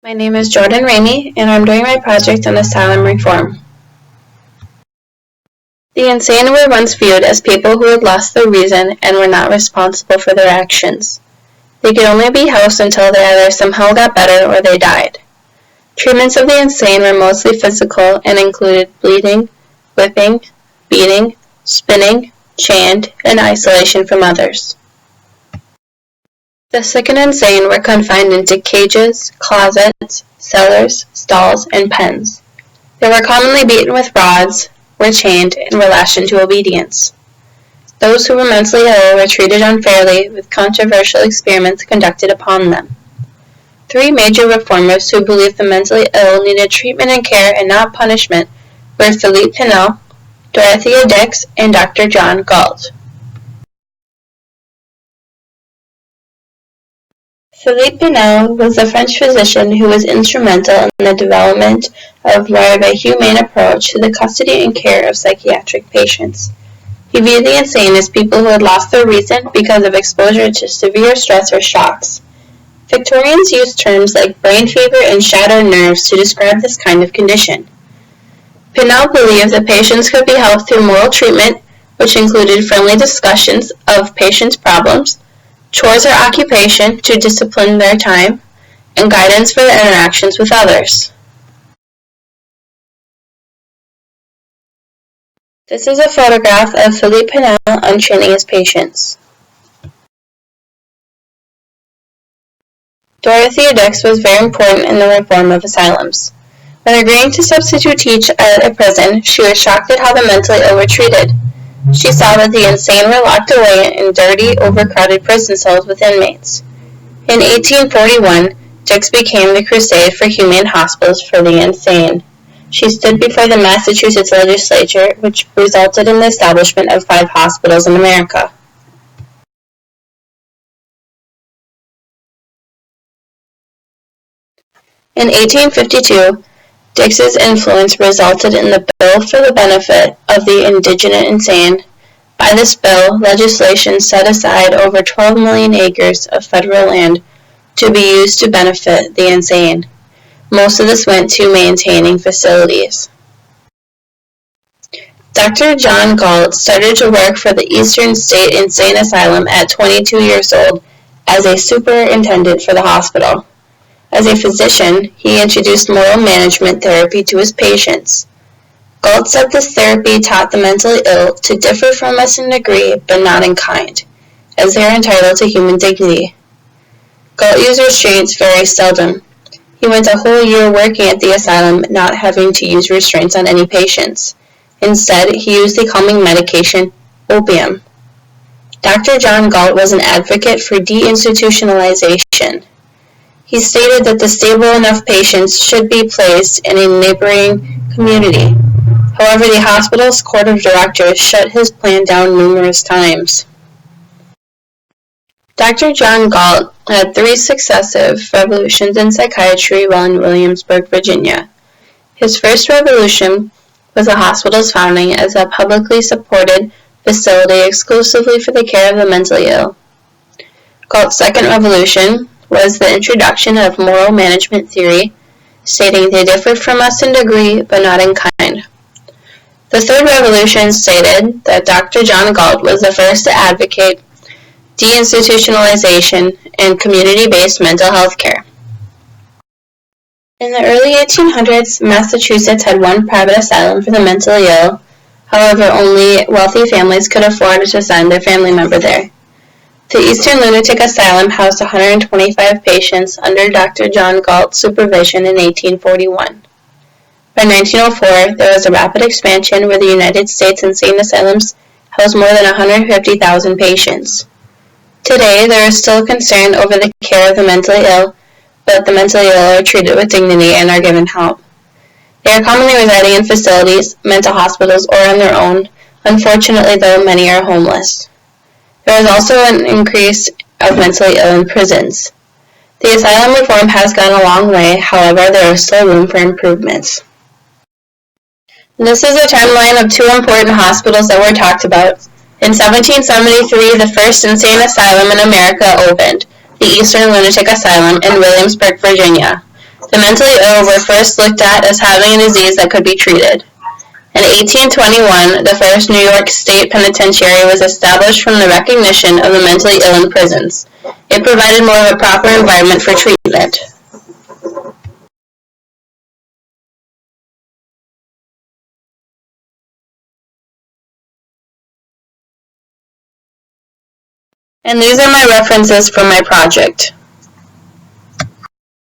My name is Jordan Ramey, and I'm doing my project on asylum reform. The insane were once viewed as people who had lost their reason and were not responsible for their actions. They could only be housed until they either somehow got better or they died. Treatments of the insane were mostly physical and included bleeding, whipping, beating, spinning, chained, and isolation from others. The sick and insane were confined into cages, closets, cellars, stalls, and pens. They were commonly beaten with rods, were chained, and were lashed into obedience. Those who were mentally ill were treated unfairly with controversial experiments conducted upon them. Three major reformers who believed the mentally ill needed treatment and care and not punishment were Philippe Pinel, Dorothea Dix, and Dr. John Galt. Philippe Pinel was a French physician who was instrumental in the development of more of a humane approach to the custody and care of psychiatric patients. He viewed the insane as people who had lost their reason because of exposure to severe stress or shocks. Victorians used terms like brain fever and shattered nerves to describe this kind of condition. Pinel believed that patients could be helped through moral treatment, which included friendly discussions of patients' problems, chores or occupation to discipline their time, and guidance for their interactions with others. This is a photograph of Philippe Pinel untraining his patients. Dorothea Dix was very important in the reform of asylums. When agreeing to substitute teach at a prison, she was shocked at how the mentally ill were treated. She saw that the insane were locked away in dirty, overcrowded prison cells with inmates. In 1841, Dix became the Crusade for Humane Hospitals for the Insane. She stood before the Massachusetts legislature, which resulted in the establishment of 5 hospitals in America. In 1852, Dix's influence resulted in the Bill for the Benefit of the Indigent Insane. By this bill, legislation set aside over 12 million acres of federal land to be used to benefit the insane. Most of this went to maintaining facilities. Dr. John Galt started to work for the Eastern State Insane Asylum at 22 years old as a superintendent for the hospital. As a physician, he introduced moral management therapy to his patients. Galt said this therapy taught the mentally ill to differ from us in degree but not in kind, as they are entitled to human dignity. Galt used restraints very seldom. He went a whole year working at the asylum not having to use restraints on any patients. Instead, he used the calming medication, opium. Dr. John Galt was an advocate for deinstitutionalization. He stated that the stable enough patients should be placed in a neighboring community. However, the hospital's court of directors shut his plan down numerous times. Dr. John Galt had 3 successive revolutions in psychiatry while in Williamsburg, Virginia. His first revolution was the hospital's founding as a publicly supported facility exclusively for the care of the mentally ill. Galt's second revolution was the introduction of moral management theory, stating they differ from us in degree but not in kind. The third revolution stated that Dr. John Galt was the first to advocate deinstitutionalization and community-based mental health care. In the early 1800s, Massachusetts had 1 private asylum for the mentally ill. However, only wealthy families could afford to send their family member there. The Eastern Lunatic Asylum housed 125 patients under Dr. John Galt's supervision in 1841. By 1904, there was a rapid expansion where the United States insane asylums housed more than 150,000 patients. Today, there is still concern over the care of the mentally ill, but the mentally ill are treated with dignity and are given help. They are commonly residing in facilities, mental hospitals, or on their own. Unfortunately, though, many are homeless. There is also an increase of mentally ill in prisons. The asylum reform has gone a long way, however, there is still room for improvements. This is a timeline of 2 important hospitals that were talked about. In 1773, the first insane asylum in America opened, the Eastern Lunatic Asylum in Williamsburg, Virginia. The mentally ill were first looked at as having a disease that could be treated. In 1821, the first New York State Penitentiary was established from the recognition of the mentally ill in prisons. It provided more of a proper environment for treatment. And these are my references for my project.